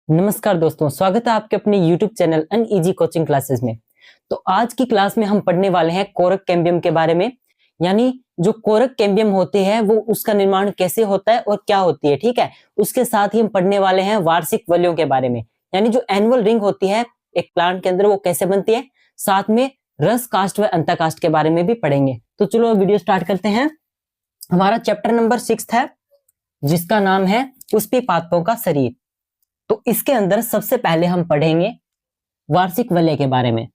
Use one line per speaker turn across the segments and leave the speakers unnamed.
नमस्कार दोस्तों, स्वागत है आपके अपने YouTube channel uneasy coaching classes में। तो आज की क्लास में हम पढ़ने वाले हैं कोरक कैम्बियम के बारे में, यानी जो कोरक कैम्बियम होते हैं वो उसका निर्माण कैसे होता है और क्या होती है। ठीक है, उसके साथ ही हम पढ़ने वाले हैं वार्षिक वलयों के बारे में, यानी जो एनुअल रिंग होती है एक प्लांट के अंदर वो कैसे बनती है। साथ में रस कास्ट व अंतःकास्ट के बारे में भी पढ़ेंगे। तो चलो वीडियो स्टार्ट करते हैं। हमारा चैप्टर नंबर 6 है जिसका नाम है पुष्पी पादपों का शरीर। तो इसके अंदर सबसे पहले हम पढ़ेंगे वार्षिक वलय के बारे में।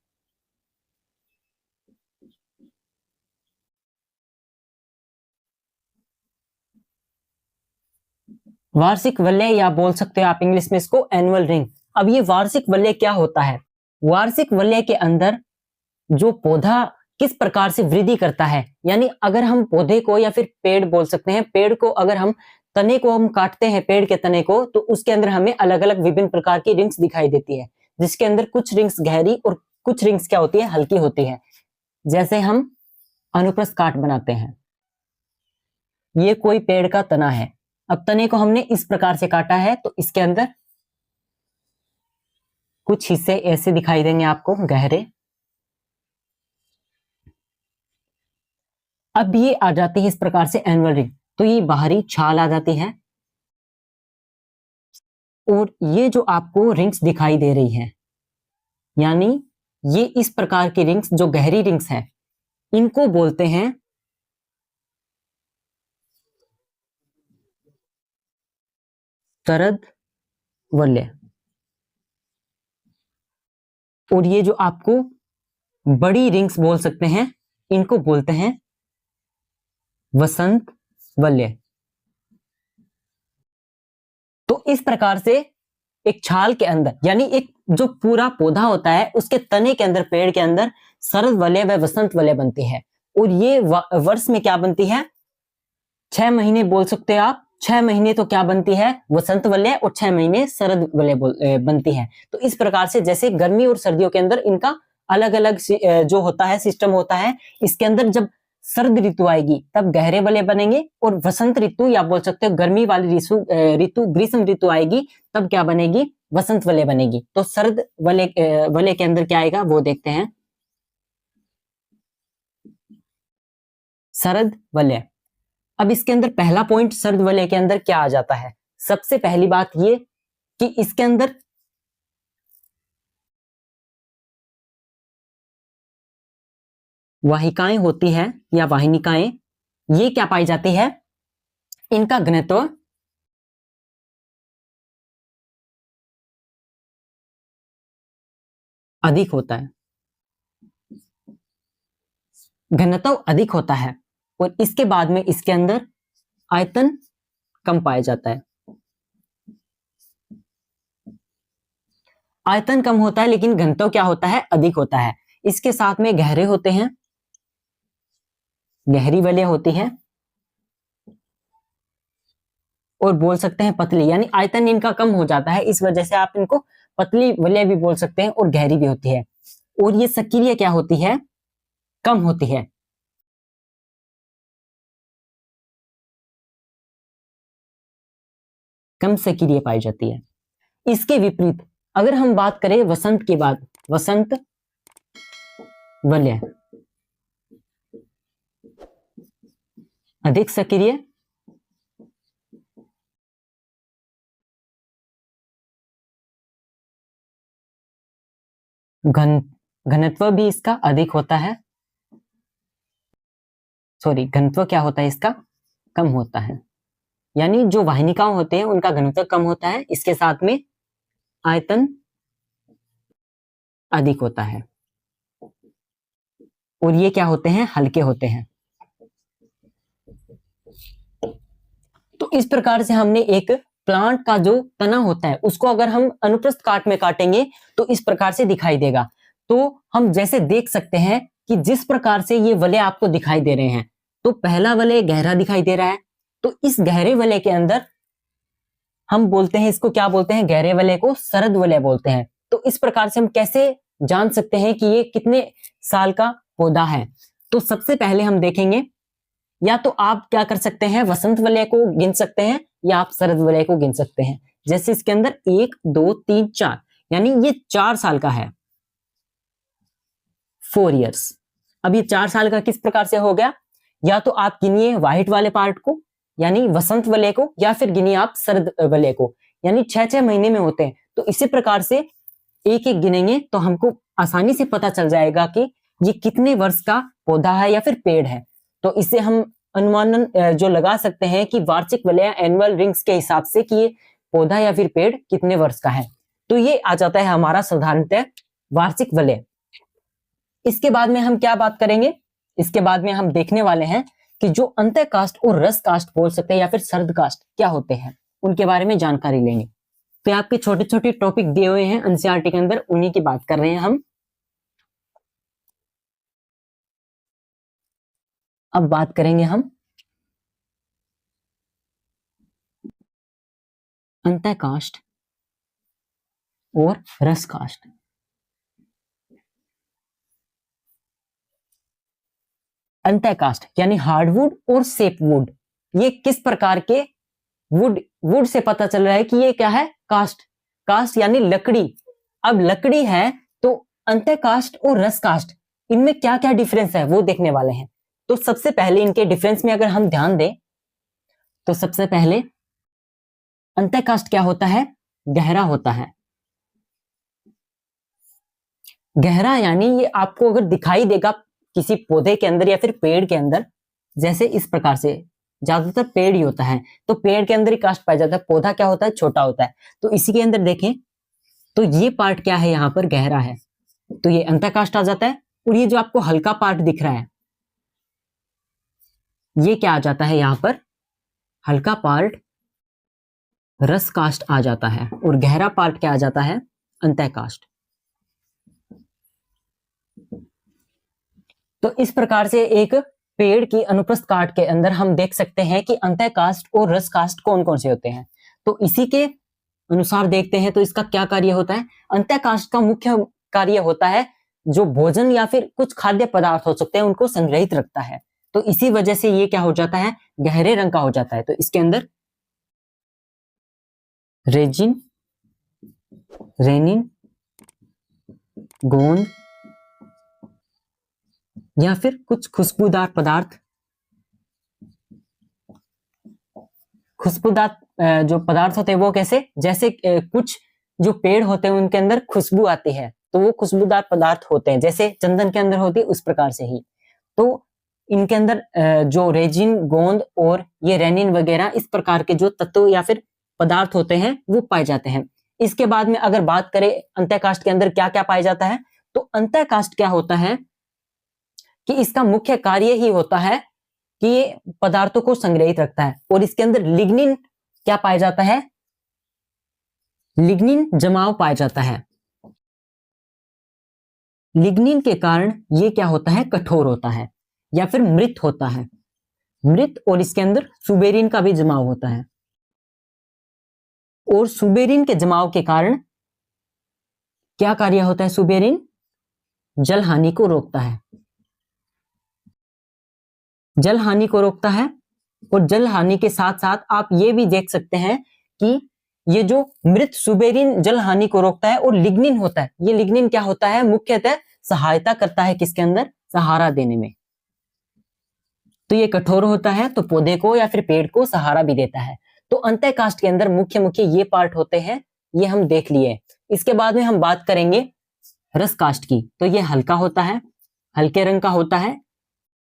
वार्षिक वलय या बोल सकते हो आप इंग्लिश में इसको एनुअल रिंग। अब ये वार्षिक वलय क्या होता है? वार्षिक वलय के अंदर जो पौधा किस प्रकार से वृद्धि करता है, यानी अगर हम पौधे को या फिर पेड़ बोल सकते हैं, पेड़ को अगर हम तने को हम काटते हैं पेड़ के तने को, तो उसके अंदर हमें अलग अलग विभिन्न प्रकार की रिंग्स दिखाई देती है, जिसके अंदर कुछ रिंग्स गहरी और कुछ रिंग्स क्या होती है, हल्की होती है। जैसे हम अनुप्रस्थ काट बनाते हैं, ये कोई पेड़ का तना है। अब तने को हमने इस प्रकार से काटा है तो इसके अंदर कुछ हिस्से ऐसे दिखाई देंगे आपको गहरे। अब ये आ जाती है इस प्रकार से एनुअल रिंग, तो ये बाहरी छाल आ जाती है और ये जो आपको रिंग्स दिखाई दे रही है, यानी ये इस प्रकार की रिंग्स जो गहरी रिंग्स है, इनको बोलते हैं शरद वलय। और ये जो आपको बड़ी रिंग्स बोल सकते हैं, इनको बोलते हैं वसंत वलय। तो इस प्रकार से एक छाल के अंदर, यानी एक जो पूरा पौधा होता है उसके तने के अंदर, पेड़ के अंदर शरद वलय व वसंत वलय बनती है। और ये वर्ष में क्या बनती है, 6 महीने बोल सकते हैं आप। 6 महीने तो क्या बनती है, वसंत वलय, और 6 महीने शरद वलय बनती है। तो इस प्रकार से जैसे गर्मी और सर्दियों के अंदर इनका अलग अलग जो होता है सिस्टम होता है, इसके अंदर जब सर्द ऋतु आएगी तब गहरे वलय बनेंगे, और वसंत ऋतु या बोल सकते हो गर्मी वाली ऋतु ग्रीष्म ऋतु आएगी तब क्या बनेगी, वसंत वलय बनेगी। तो शरद वलय के अंदर क्या आएगा वो देखते हैं, शरद वलय। अब इसके अंदर पहला पॉइंट शरद वलय के अंदर क्या आ जाता है, सबसे पहली बात ये कि इसके अंदर वाहिकाएं होती है या वाहिनिकाएं, ये क्या पाई जाती है, इनका घनत्व अधिक होता है, घनत्व अधिक होता है। और इसके बाद में इसके अंदर आयतन कम पाया जाता है। आयतन कम होता है लेकिन घनत्व क्या होता है, अधिक होता है। इसके साथ में गहरे होते हैं, गहरी वलय होती है, और बोल सकते हैं पतली, यानी आयतन इनका कम हो जाता है, इस वजह से आप इनको पतली वलय भी बोल सकते हैं, और गहरी भी होती है। और ये सक्रिय क्या होती है, कम होती है। कम सक्रिय पाई जाती है। इसके विपरीत अगर हम बात करें वसंत की बात, वसंत वलय अधिक सक्रिय, घनत्व भी इसका अधिक होता है, सॉरी घनत्व क्या होता है इसका, कम होता है। यानी जो वाहिनिकाएं होते हैं उनका घनत्व कम होता है, इसके साथ में आयतन अधिक होता है, और ये क्या होते हैं, हल्के होते हैं। तो इस प्रकार से हमने एक प्लांट का जो तना होता है उसको अगर हम अनुप्रस्थ काट में काटेंगे तो इस प्रकार से दिखाई देगा। तो हम जैसे देख सकते हैं कि जिस प्रकार से ये वलय आपको दिखाई दे रहे हैं, तो पहला वलय गहरा दिखाई दे रहा है, तो इस गहरे वलय के अंदर हम बोलते हैं, इसको क्या बोलते हैं, गहरे वलय को शरद वलय बोलते हैं। तो इस प्रकार से हम कैसे जान सकते हैं कि ये कितने साल का पौधा है, तो सबसे पहले हम देखेंगे, या तो आप क्या कर सकते हैं, वसंत वलय को गिन सकते हैं या आप शरद वलय को गिन सकते हैं। जैसे इसके अंदर 1 2 3 4, यानी ये 4 साल का है, 4 इयर्स। अब ये 4 साल का किस प्रकार से हो गया, या तो आप गिनिए व्हाइट वाले पार्ट को यानी वसंत वलय को, या फिर गिनिए आप शरद वलय को, यानी 6-6 महीने में होते हैं। तो इसी प्रकार से एक एक गिनेंगे तो हमको आसानी से पता चल जाएगा कि ये कितने वर्ष का पौधा है या फिर पेड़ है। तो इससे हम अनुमानन जो लगा सकते हैं कि वार्षिक वलय एनुअल रिंग्स के हिसाब से कि ये पौधा या फिर पेड़ कितने वर्ष का है। तो ये आ जाता है हमारा साधारणतः वार्षिक वलय। इसके बाद में हम क्या बात करेंगे, इसके बाद में हम देखने वाले हैं कि जो अंतः काष्ठ और रस काष्ठ बोल सकते हैं या फिर शरद काष्ठ क्या होते हैं, उनके बारे में जानकारी लेंगे। तो आपके छोटे छोटे टॉपिक दिए हुए हैं एनसीईआरटी के अंदर, उन्हीं की बात कर रहे हैं हम। अब बात करेंगे हम अंतः काष्ठ और रस काष्ठ। अंतः काष्ठ यानी हार्डवुड और सेपवुड, ये किस प्रकार के वुड से पता चल रहा है कि ये क्या है, काष्ठ। काष्ठ यानी लकड़ी। अब लकड़ी है तो अंतः काष्ठ और रस काष्ठ इनमें क्या क्या डिफरेंस है वो देखने वाले हैं। तो सबसे पहले इनके डिफरेंस में अगर हम ध्यान दें तो सबसे पहले अंतः काष्ठ क्या होता है, गहरा होता है। गहरा यानी ये आपको अगर दिखाई देगा किसी पौधे के अंदर या फिर पेड़ के अंदर, जैसे इस प्रकार से, ज्यादातर पेड़ ही होता है तो पेड़ के अंदर ही काष्ठ पाया जाता है, पौधा क्या होता है, छोटा होता है। तो इसी के अंदर देखें तो ये पार्ट क्या है, यहाँ पर गहरा है तो ये अंतः काष्ठ आ जाता है। और ये जो आपको हल्का पार्ट दिख रहा है ये क्या आ जाता है, यहाँ पर हल्का पार्ट रस काष्ठ आ जाता है और गहरा पार्ट क्या आ जाता है, अंतः काष्ठ। तो इस प्रकार से एक पेड़ की अनुप्रस्थ काट के अंदर हम देख सकते हैं कि अंतः काष्ठ और रस काष्ठ कौन कौन से होते हैं। तो इसी के अनुसार देखते हैं तो इसका क्या कार्य होता है। अंतः काष्ठ का मुख्य कार्य होता है जो भोजन या फिर कुछ खाद्य पदार्थ हो सकते हैं उनको संग्रहित रखता है। तो इसी वजह से ये क्या हो जाता है, गहरे रंग का हो जाता है। तो इसके अंदर रेजिन, रेनिन, गोंद या फिर कुछ खुशबूदार पदार्थ, खुशबूदार जो पदार्थ होते हैं वो कैसे, जैसे कुछ जो पेड़ होते हैं उनके अंदर खुशबू आती है तो वो खुशबूदार पदार्थ होते हैं, जैसे चंदन के अंदर होती है उस प्रकार से ही। तो इनके अंदर जो रेजिन, गोंद और ये रेनिन वगैरह इस प्रकार के जो तत्व या फिर पदार्थ होते हैं वो पाए जाते हैं। इसके बाद में अगर बात करें अंतः काष्ठ के अंदर क्या क्या पाया जाता है, तो अंतः काष्ठ क्या होता है कि इसका मुख्य कार्य ही होता है कि ये पदार्थों को संग्रहित रखता है। और इसके अंदर लिग्निन क्या पाया जाता है, लिग्निन जमाव पाया जाता है। लिग्निन के कारण ये क्या होता है, कठोर होता है या फिर मृत होता है, मृत। और इसके अंदर सुबेरिन का भी जमाव होता है और सुबेरिन के जमाव के कारण क्या कार्य होता है, सुबेरिन जल हानि को रोकता है, जल हानि को रोकता है। और जल हानि के साथ साथ आप ये भी देख सकते हैं कि ये जो मृत सुबेरिन जल हानि को रोकता है और लिग्निन होता है, ये लिग्निन क्या होता है, मुख्यतः सहायता करता है किसके अंदर, सहारा देने में। तो ये कठोर होता है तो पौधे को या फिर पेड़ को सहारा भी देता है। तो अंतः काष्ठ के अंदर मुख्य मुख्य ये पार्ट होते हैं, ये हम देख लिए। इसके बाद में हम बात करेंगे रस काष्ठ की। तो ये हल्का होता है, हल्के रंग का होता है,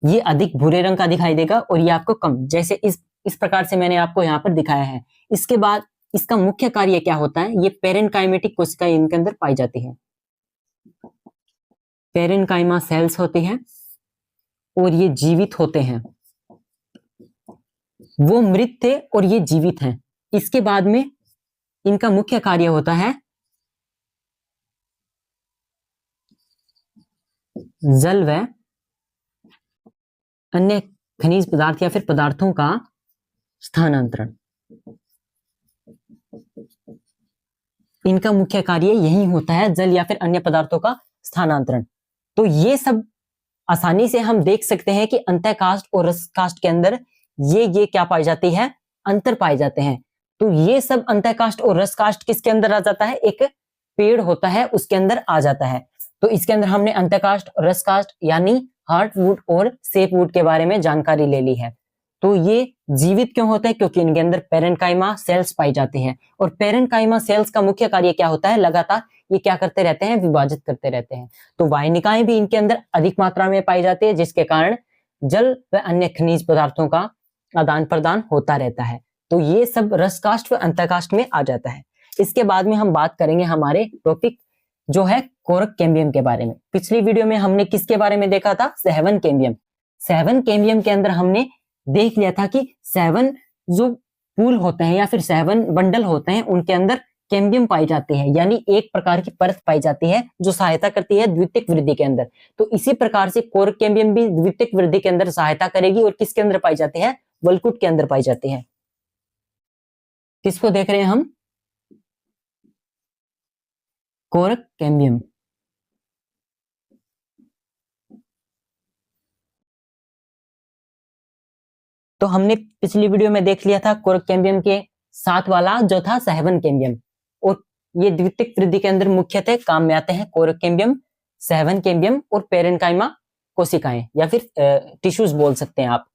ये अधिक भूरे रंग का दिखाई देगा और ये आपको कम, जैसे इस प्रकार से मैंने आपको यहाँ पर दिखाया है। इसके बाद इसका मुख्य कार्य क्या होता है, ये पेरेनकाइमेटिक कोशिकाएं इनके अंदर पाई जाती है, पेरेनकाइमा सेल्स होती हैं और ये जीवित होते हैं। वो मृत थे और ये जीवित हैं। इसके बाद में इनका मुख्य कार्य होता है जल व अन्य खनिज पदार्थ या फिर पदार्थों का स्थानांतरण। इनका मुख्य कार्य यही होता है, जल या फिर अन्य पदार्थों का स्थानांतरण। तो ये सब आसानी से हम देख सकते हैं कि अंतः काष्ठ और रस काष्ठ के अंदर ये क्या पाई जाती है, अंतर पाए जाते हैं। तो ये सब अंतःकाष्ठ और रसकाष्ठ किसके अंदर आ जाता है, एक पेड़ होता है उसके अंदर आ जाता है। तो इसके अंदर हमने अंतःकाष्ठ, रसकाष्ठ यानी हार्टवुड और सेपवुड के बारे में जानकारी ले ली है। तो ये जीवित क्यों होते हैं, क्योंकि इनके अंदर पेरेन्काइमा सेल्स पाई जाती हैं, और पेरेन्काइमा सेल्स का मुख्य कार्य क्या होता है, लगातार ये क्या करते रहते हैं, विभाजित करते रहते हैं। तो वाहिनिकाएं भी इनके अंदर अधिक मात्रा में पाई जाती है, जिसके कारण जल व अन्य खनिज पदार्थों का आदान प्रदान होता रहता है। तो ये सब रसकाष्ठ व अंतःकाष्ठ में आ जाता है। इसके बाद में हम बात करेंगे हमारे टॉपिक जो है कोरक कैम्बियम के बारे में। पिछली वीडियो में हमने किसके बारे में देखा था, सेवन कैम्बियम। सेवन कैम्बियम के अंदर हमने देख लिया था कि 7 जो पूल होते हैं या फिर 7 बंडल होते हैं उनके अंदर कैम्बियम पाई जाती है, यानी एक प्रकार की परत पाई जाती है जो सहायता करती है द्वितीयक वृद्धि के अंदर। तो इसी प्रकार से कोरक कैम्बियम भी द्वितीयक वृद्धि के अंदर सहायता करेगी, और किसके अंदर पाई जाती है, वलकुट के अंदर पाई जाती है। किसको देख रहे हैं हम, कोरक कैम्बियम। तो हमने पिछली वीडियो में देख लिया था कोरक कैम्बियम के साथ वाला जो था सेवन कैम्बियम, और ये द्वितीयक वृद्धि के अंदर मुख्यतः काम में आते हैं कोरक कैम्बियम, सेवन कैम्बियम और पेरेन्काइमा कोशिकाएं या फिर टिश्यूज बोल सकते हैं आप।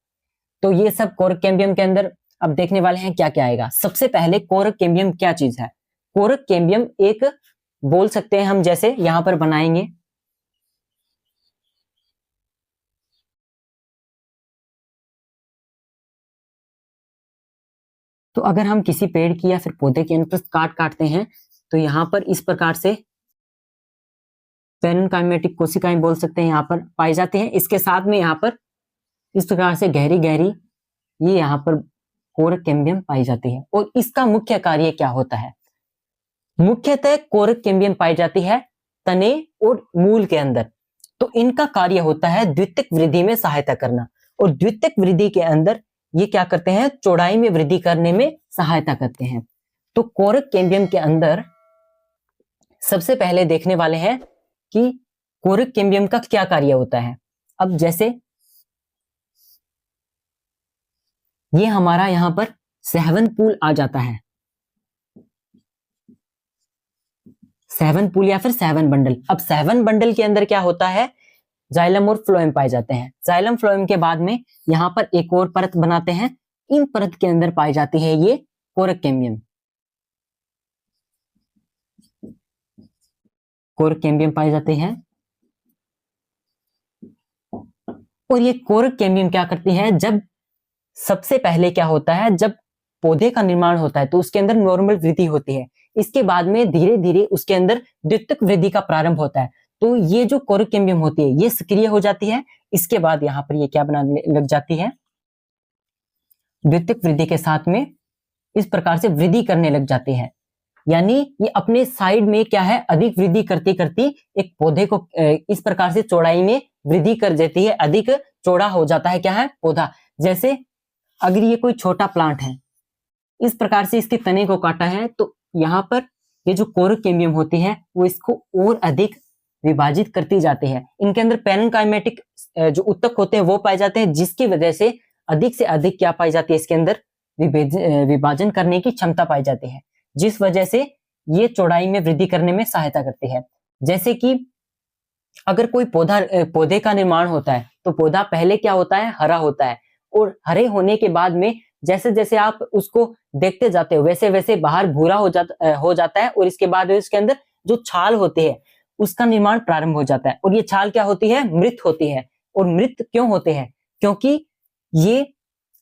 तो ये सब कोरक कैम्बियम के अंदर अब देखने वाले हैं क्या क्या आएगा। सबसे पहले कोरक कैम्बियम क्या चीज है। कोरक कैम्बियम एक बोल सकते हैं हम, जैसे यहां पर बनाएंगे तो अगर हम किसी पेड़ की या फिर पौधे की अनुप्रस्थ काटते हैं तो यहाँ पर इस प्रकार से पेरेन्काइमेटिक कोशिकाएं बोल सकते हैं यहाँ पर पाई जाती हैं। इसके साथ में यहाँ पर इस प्रकार से गहरी गहरी ये यहाँ पर कोरक कैम्बियम पाई जाती है। और इसका मुख्य कार्य क्या होता है, मुख्यतः कोरक कैम्बियम पाई जाती है तने और मूल के अंदर। तो इनका कार्य होता है द्वितीयक वृद्धि में सहायता करना, और द्वितीयक वृद्धि के अंदर ये क्या करते हैं, चौड़ाई में वृद्धि करने में सहायता करते हैं। तो कोरक कैम्बियम के अंदर सबसे पहले देखने वाले हैं कि कोरक कैम्बियम का क्या कार्य होता है। अब जैसे ये हमारा यहां पर 7 पूल आ जाता है, 7 पूल या फिर 7 बंडल। अब 7 बंडल के अंदर क्या होता है, जाइलम और फ्लोएम पाए जाते हैं। जाइलम फ्लोएम के बाद में यहां पर एक और परत बनाते हैं, इन परत के अंदर पाई जाती है ये कोरक कैम्बियम। कोरक कैम्बियम पाए जाते हैं, और ये कोरक कैम्बियम क्या करती है, जब सबसे पहले क्या होता है, जब पौधे का निर्माण होता है तो उसके अंदर नॉर्मल वृद्धि होती है। इसके बाद में धीरे धीरे उसके अंदर द्वितीयक वृद्धि का प्रारंभ होता है। तो ये जो कोरक कैम्बियम होती है ये सक्रिय हो जाती है। इसके बाद यहाँ पर ये क्या बनाने लग जाती है, द्वितीयक वृद्धि के साथ में इस प्रकार से वृद्धि करने लग जाती है। यानी ये अपने साइड में क्या है, अधिक वृद्धि करती करती एक पौधे को इस प्रकार से चौड़ाई में वृद्धि कर देती है, अधिक चौड़ा हो जाता है क्या है, पौधा। जैसे अगर ये कोई छोटा प्लांट है, इस प्रकार से इसके तने को काटा है, तो यहाँ पर ये जो कोरक कैम्बियम होती है वो इसको और अधिक विभाजित करती जाती है। इनके अंदर पेरेन्काइमेटिक जो उत्तक होते हैं वो पाए जाते हैं, जिसकी वजह से अधिक से अधिक क्या पाई जाती है, इसके अंदर विभाजन करने की क्षमता पाई जाती है, जिस वजह से ये चौड़ाई में वृद्धि करने में सहायता करती है। जैसे कि अगर कोई पौधे का निर्माण होता है तो पौधा पहले क्या होता है, हरा होता है, और हरे होने के बाद में जैसे जैसे आप उसको देखते जाते हो वैसे वैसे बाहर भूरा हो जाता है, और इसके बाद इसके अंदर जो छाल होती है उसका निर्माण प्रारंभ हो जाता है। और ये छाल क्या होती है, मृत होती है। और मृत क्यों होते हैं, क्योंकि ये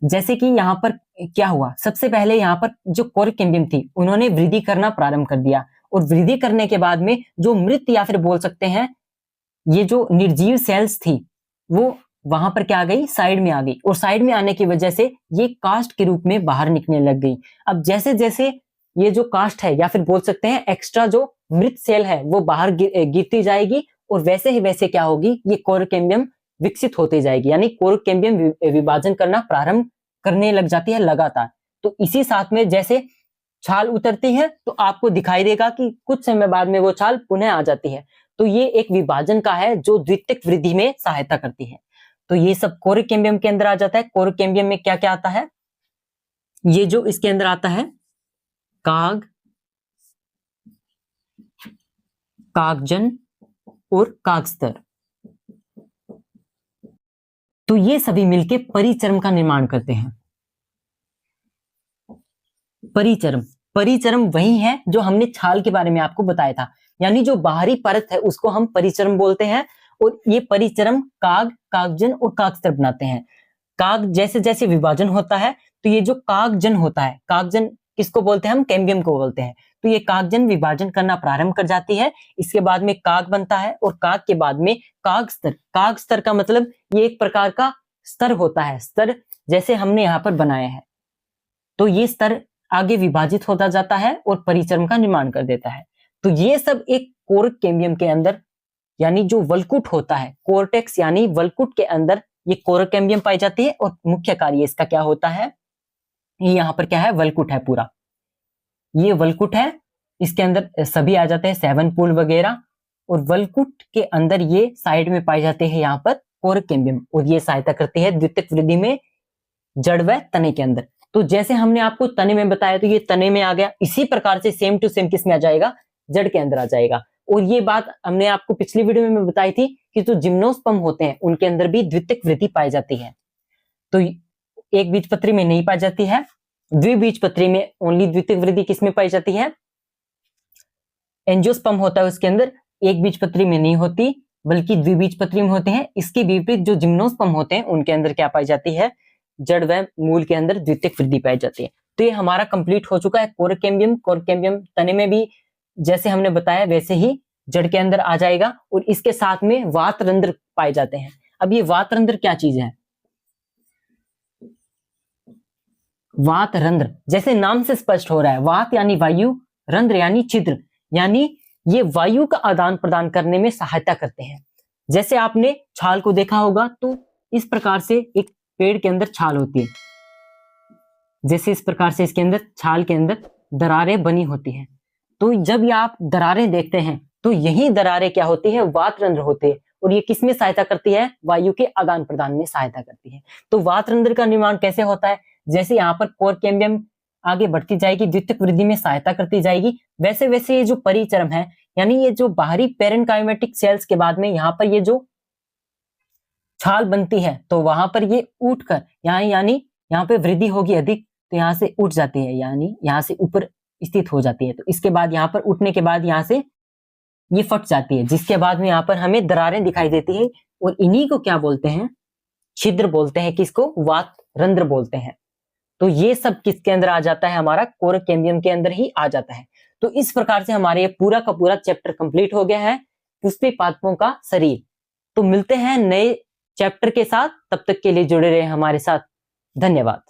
जैसे कि यहाँ पर क्या हुआ, सबसे पहले यहाँ पर जो कोरक कैम्बियम थी उन्होंने वृद्धि करना प्रारंभ कर दिया, और वृद्धि करने के बाद में जो मृत या फिर बोल सकते हैं ये जो निर्जीव सेल्स थी वो वहां पर क्या आ गई, साइड में आ गई, और साइड में आने की वजह से ये कास्ट के रूप में बाहर निकलने लग गई। अब जैसे जैसे ये जो कास्ट है या फिर बोल सकते हैं एक्स्ट्रा जो मृत सेल है वो बाहर गिरती जाएगी, और वैसे ही वैसे क्या होगी, ये कोरक कैम्बियम विकसित होती जाएगी, यानी कोरक कैम्बियम विभाजन करना प्रारंभ करने लग जाती है लगातार। तो इसी साथ में जैसे छाल उतरती है तो आपको दिखाई देगा कि कुछ समय बाद में वो छाल पुनः आ जाती है। तो ये एक विभाजन का है जो द्वितीयक वृद्धि में सहायता करती है। तो ये सब कोरक कैम्बियम के अंदर आ जाता है। कोरक कैम्बियम में क्या क्या आता है, ये जो इसके अंदर आता है काग, कागजन और कागस्तर। तो ये सभी मिलके परिचर्म का निर्माण करते हैं। परिचर्म, परिचर्म वही है जो हमने छाल के बारे में आपको बताया था, यानी जो बाहरी परत है उसको हम परिचर्म बोलते हैं। और ये परिचर्म काग, कागजन और कागस्तर बनाते हैं। काग जैसे जैसे विभाजन होता है तो ये जो कागजन होता है, कागजन किसको बोलते हैं हम, कैम्बियम को बोलते हैं। तो ये कागजन विभाजन करना प्रारंभ कर जाती है, इसके बाद में काग बनता है और काग के बाद में कागस्तर। कागस्तर का मतलब ये एक प्रकार का स्तर होता है, स्तर जैसे हमने यहाँ पर बनाया है। तो ये स्तर आगे विभाजित होता जाता है और परिचर्म का निर्माण कर देता है। तो ये सब एक कोरक कैम्बियम के अंदर, यानी जो वल्कुट होता है, कोर्टेक्स यानी वल्कुट के अंदर ये कोरक कैम्बियम पाई जाती है। और मुख्य कार्य इसका क्या होता है, ये यहाँ पर क्या है, वल्कुट है पूरा, ये वल्कुट है, इसके अंदर सभी आ जाते हैं, 7 पूल वगैरह। और वल्कुट के अंदर ये साइड में पाए जाते हैं यहाँ पर कोरक कैम्बियम, और ये सहायता करती है द्वितीयक वृद्धि में जड़ व तने के अंदर। तो जैसे हमने आपको तने में बताया तो ये तने में आ गया, इसी प्रकार से सेम टू सेम किस में आ जाएगा, जड़ के अंदर आ जाएगा। और ये बात हमने आपको पिछली वीडियो में बताई थी कि जो जिम्नोस्पर्म होते हैं उनके अंदर भी द्वितीयक वृद्धि पाई जाती है। तो एक बीजपत्री में नहीं पाई जाती है, द्विबीजपत्री में ओनली द्वितीयक वृद्धि किसमें पाई जाती है, एंजियोस्पर्म होता है उसके अंदर, एक बीजपत्री में नहीं होती बल्कि द्विबीजपत्री में होते हैं। इसके विपरीत जो जिम्नोस्पर्म होते हैं उनके अंदर क्या पाई जाती है, जड़ व मूल के अंदर द्वितीयक वृद्धि पाई जाती है। तो ये हमारा कंप्लीट हो चुका है कोरक कैम्बियम। कोरक कैम्बियम तने में भी जैसे हमने बताया वैसे ही जड़ के अंदर आ जाएगा, और इसके साथ में वातरंध्र पाए जाते हैं। अब ये वातरंध्र क्या चीज है, वातरंध्र जैसे नाम से स्पष्ट हो रहा है, वात यानी वायु, रंध्र यानी छिद्र, यानी ये वायु का आदान प्रदान करने में सहायता करते हैं। जैसे आपने छाल को देखा होगा तो इस प्रकार से एक पेड़ के अंदर छाल होती है, जैसे इस प्रकार से इसके अंदर छाल के अंदर दरारें बनी होती हैं। तो जब ये आप दरारें देखते हैं तो यही दरारें क्या होती है, वातरंध्र होते हैं, और ये किसमें सहायता करती है, वायु के आदान प्रदान में सहायता करती है। तो वातरंध्र का निर्माण कैसे होता है, जैसे यहाँ पर कोरक कैम्बियम आगे बढ़ती जाएगी, द्वितीयक वृद्धि में सहायता करती जाएगी, वैसे वैसे ये जो परिचर्म है, यानी ये जो बाहरी पेरेन्काइमेटिक सेल्स के बाद में यहाँ पर ये जो छाल बनती है तो वहां पर ये उठकर यानी यहाँ पे वृद्धि होगी अधिक, तो यहाँ से उठ जाती है, यानी यहाँ से ऊपर स्थित हो जाती है। तो इसके बाद यहाँ पर उठने के बाद यहाँ से ये फट जाती है, जिसके बाद में यहाँ पर हमें दरारें दिखाई देती है, और इन्हीं को क्या बोलते हैं, छिद्र बोलते हैं, किसको, वातरंध्र बोलते हैं। तो ये सब किसके अंदर आ जाता है, हमारा कोरक कैम्बियम के अंदर ही आ जाता है। तो इस प्रकार से हमारे ये पूरा का पूरा चैप्टर कंप्लीट हो गया है, पुष्पी पादपों का शरीर। तो मिलते हैं नए चैप्टर के साथ, तब तक के लिए जुड़े रहे हमारे साथ। धन्यवाद।